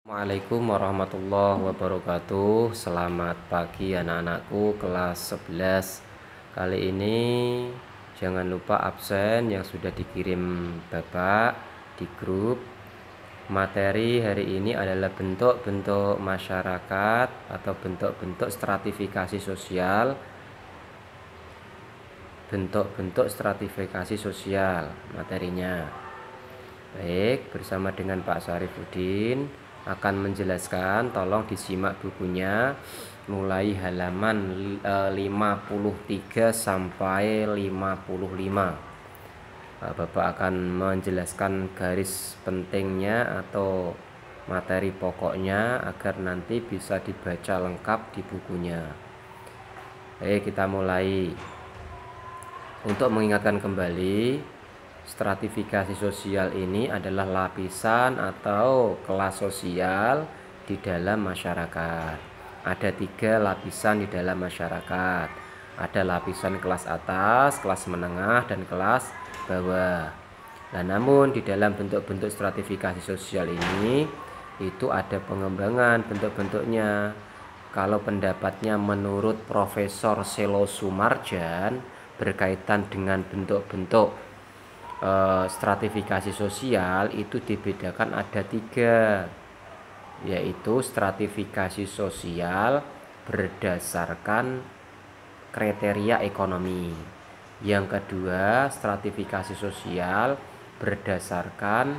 Assalamualaikum warahmatullahi wabarakatuh. Selamat pagi anak-anakku kelas 11. Kali ini jangan lupa absen yang sudah dikirim Bapak di grup. Materi hari ini adalah bentuk-bentuk masyarakat atau bentuk-bentuk stratifikasi sosial. Bentuk-bentuk stratifikasi sosial materinya. Baik, bersama dengan Pak Syarifuddin akan menjelaskan. Tolong disimak bukunya mulai halaman 53 sampai 55. Bapak akan menjelaskan garis pentingnya atau materi pokoknya agar nanti bisa dibaca lengkap di bukunya. Baik, kita mulai. Untuk mengingatkan kembali, stratifikasi sosial ini adalah lapisan atau kelas sosial di dalam masyarakat. Ada 3 lapisan di dalam masyarakat. Ada lapisan kelas atas, kelas menengah, dan kelas bawah. Nah, namun di dalam bentuk-bentuk stratifikasi sosial ini itu ada pengembangan bentuk-bentuknya. Kalau pendapatnya menurut Profesor Selo Sumarjan berkaitan dengan bentuk-bentuk stratifikasi sosial itu dibedakan ada 3, yaitu stratifikasi sosial berdasarkan kriteria ekonomi. Yang kedua, stratifikasi sosial berdasarkan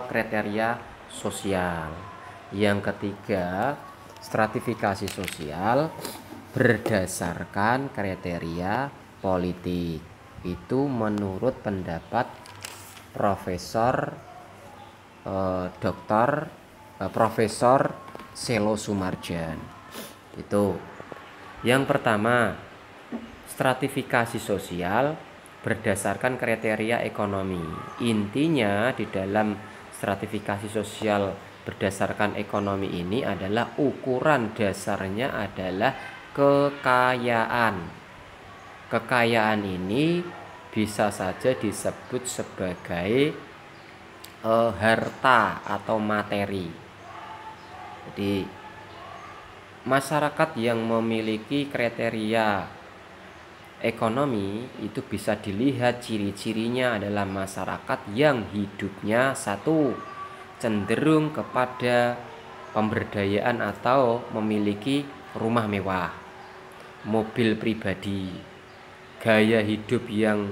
kriteria sosial. Yang ketiga, stratifikasi sosial berdasarkan kriteria politik. Itu menurut pendapat Profesor Profesor Selo Sumarjan. Itu. Yang pertama, stratifikasi sosial berdasarkan kriteria ekonomi. Intinya di dalam stratifikasi sosial berdasarkan ekonomi ini adalah ukuran dasarnya adalah kekayaan. Kekayaan ini bisa saja disebut sebagai harta atau materi. Jadi masyarakat yang memiliki kriteria ekonomi itu bisa dilihat ciri-cirinya adalah masyarakat yang hidupnya satu, cenderung kepada pemberdayaan atau memiliki rumah mewah, mobil pribadi, gaya hidup yang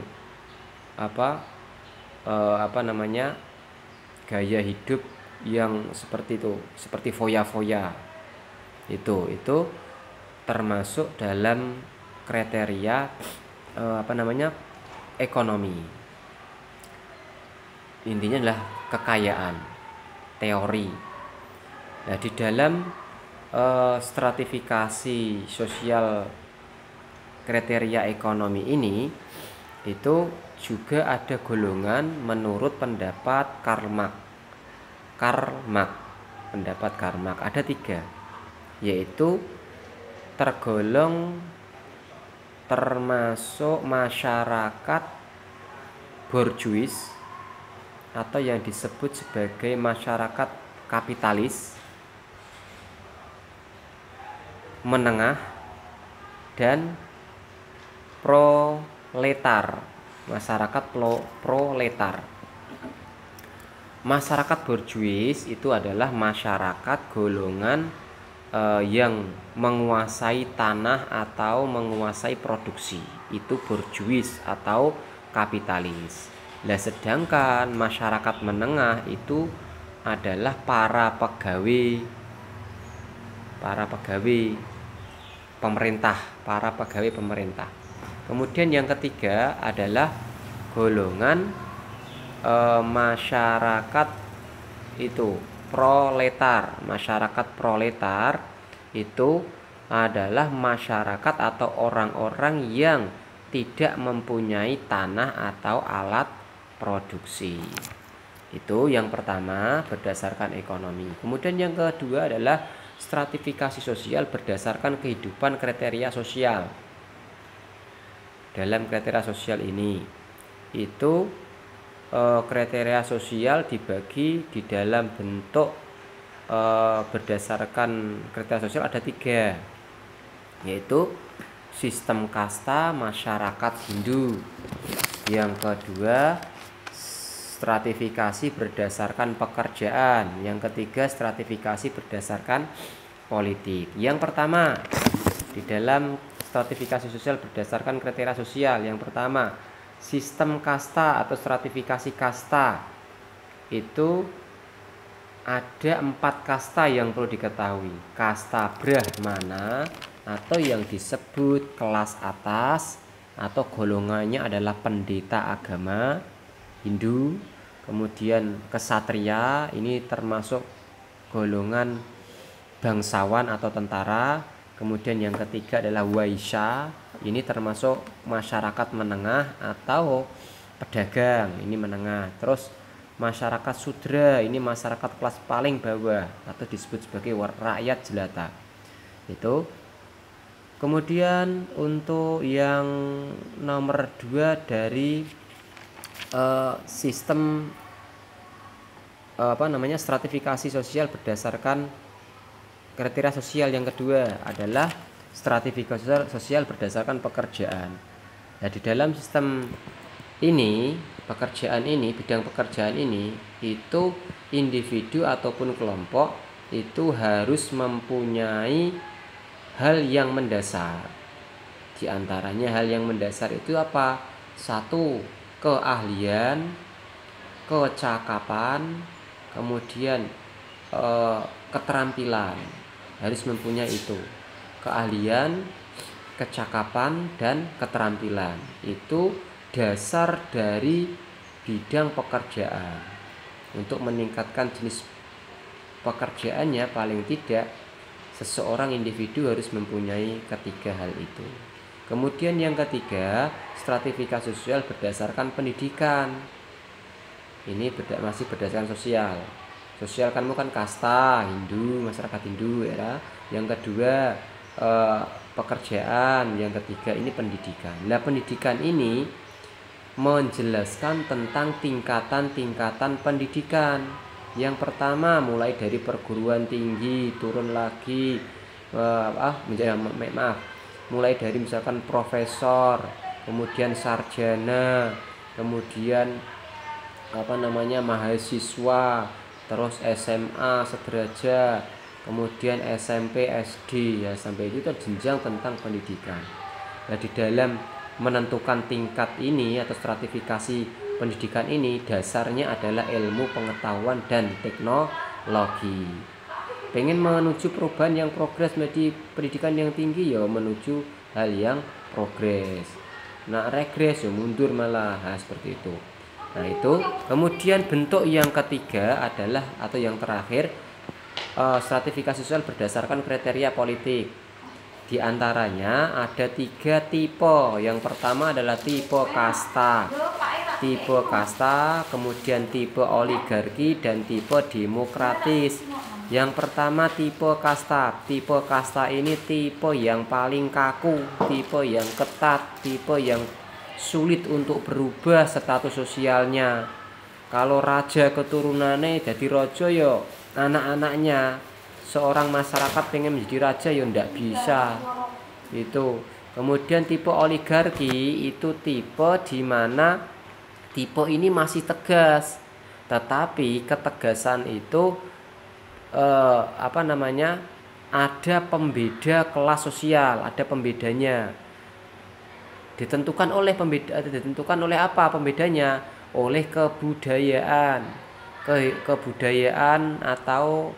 gaya hidup yang seperti itu, seperti foya-foya. Itu termasuk dalam kriteria ekonomi. Intinya adalah kekayaan, teori. Nah, di dalam stratifikasi sosial kriteria ekonomi ini itu juga ada golongan menurut pendapat Karl Marx. Pendapat Karl Marx ada 3, yaitu termasuk masyarakat bourgeois atau yang disebut sebagai masyarakat kapitalis, menengah, dan proletar, masyarakat proletar. Masyarakat bourgeois itu adalah masyarakat golongan yang menguasai tanah atau menguasai produksi. Itu bourgeois atau kapitalis. Nah, sedangkan masyarakat menengah itu adalah para pegawai pemerintah. Kemudian yang ketiga adalah golongan masyarakat itu proletar. Masyarakat proletar itu adalah masyarakat atau orang-orang yang tidak mempunyai tanah atau alat produksi. Itu yang pertama berdasarkan ekonomi. Kemudian yang kedua adalah stratifikasi sosial berdasarkan kehidupan kriteria sosial. Dalam kriteria sosial ini itu kriteria sosial dibagi di dalam bentuk berdasarkan kriteria sosial ada 3, yaitu sistem kasta masyarakat Hindu. Yang kedua, stratifikasi berdasarkan pekerjaan. Yang ketiga, stratifikasi berdasarkan politik. Yang pertama, di dalam stratifikasi sosial berdasarkan kriteria sosial, yang pertama, sistem kasta atau stratifikasi kasta. Itu ada 4 kasta yang perlu diketahui. Kasta Brahmana atau yang disebut kelas atas atau golongannya adalah pendeta agama Hindu. Kemudian kesatria, ini termasuk golongan bangsawan atau tentara. Kemudian yang ketiga adalah waisya, ini termasuk masyarakat menengah atau pedagang, ini menengah. Terus masyarakat sudra, ini masyarakat kelas paling bawah atau disebut sebagai rakyat jelata. Itu. Kemudian untuk yang nomor 2 dari sistem stratifikasi sosial berdasarkan kriteria sosial, yang kedua adalah stratifikasi sosial berdasarkan pekerjaan. Nah, di dalam sistem ini, bidang pekerjaan ini, itu individu ataupun kelompok itu harus mempunyai hal yang mendasar. Di antaranya hal yang mendasar itu apa? 1, keahlian, kecakapan, kemudian keterampilan. Harus mempunyai itu. Keahlian, kecakapan, dan keterampilan. Itu dasar dari bidang pekerjaan. Untuk meningkatkan jenis pekerjaannya, paling tidak seseorang individu harus mempunyai ketiga hal itu. Kemudian yang ketiga, stratifikasi sosial berdasarkan pendidikan. Ini masih berdasarkan sosial. Sosial kamu kan kasta Hindu, masyarakat Hindu ya. Yang kedua pekerjaan, yang ketiga ini pendidikan. Nah, pendidikan ini menjelaskan tentang tingkatan-tingkatan pendidikan. Yang pertama mulai dari perguruan tinggi turun lagi mulai dari misalkan profesor, kemudian sarjana, kemudian mahasiswa, terus SMA sederajat, kemudian SMP, SD, ya sampai itu jenjang tentang pendidikan. Nah, di dalam menentukan tingkat ini atau stratifikasi pendidikan ini, dasarnya adalah ilmu pengetahuan dan teknologi. Pengen menuju perubahan yang progres menjadi pendidikan yang tinggi, ya menuju hal yang progres. Nah, regres ya mundur malah, seperti itu. Nah, itu. Kemudian bentuk yang ketiga adalah atau yang terakhir, stratifikasi sosial berdasarkan kriteria politik. Di antaranya ada 3 tipe. Yang pertama adalah tipe kasta. Kemudian tipe oligarki dan tipe demokratis. Yang pertama tipe kasta. Tipe kasta ini tipe yang paling kaku, tipe yang ketat, tipe yang sulit untuk berubah status sosialnya. Kalau raja keturunannya jadi raja, yo anak-anaknya. Seorang masyarakat pengen menjadi raja ya ndak bisa. Itu. Kemudian tipe oligarki itu tipe di mana tipe ini masih tegas. Tetapi ketegasan itu ada pembeda kelas sosial, ada pembedanya. Ditentukan oleh apa pembedanya? Oleh kebudayaan. Kebudayaan atau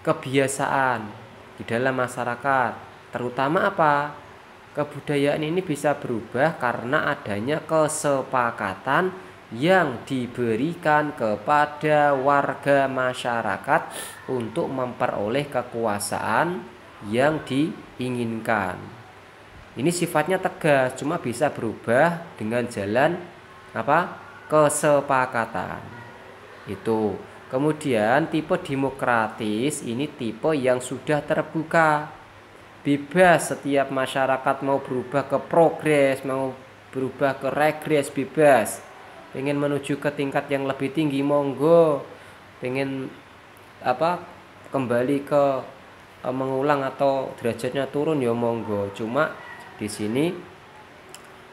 kebiasaan di dalam masyarakat. Terutama apa? Kebudayaan ini bisa berubah karena adanya kesepakatan yang diberikan kepada warga masyarakat untuk memperoleh kekuasaan yang diinginkan. Ini sifatnya tegas, cuma bisa berubah dengan jalan kesepakatan. Itu. Kemudian tipe demokratis ini tipe yang sudah terbuka, bebas. Setiap masyarakat mau berubah ke progres, mau berubah ke regres, bebas. Pengen menuju ke tingkat yang lebih tinggi, monggo. Pengen kembali ke mengulang atau derajatnya turun ya monggo. Cuma di sini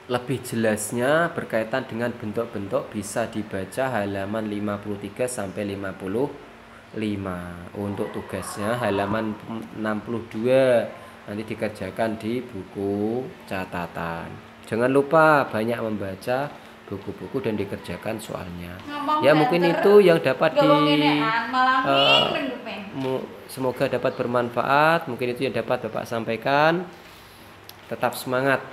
lebih jelasnya berkaitan dengan bentuk-bentuk bisa dibaca halaman 53 sampai 55. Untuk tugasnya halaman 62 nanti dikerjakan di buku catatan. Jangan lupa banyak membaca buku-buku dan dikerjakan soalnya. Ya mungkin itu yang dapat semoga dapat bermanfaat. Mungkin itu yang dapat Bapak sampaikan. Tetap semangat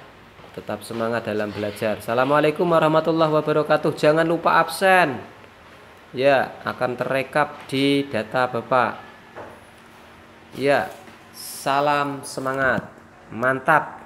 dalam belajar. Assalamualaikum warahmatullahi wabarakatuh. Jangan lupa absen. Ya, akan terekap di data Bapak. Ya, salam semangat. Mantap.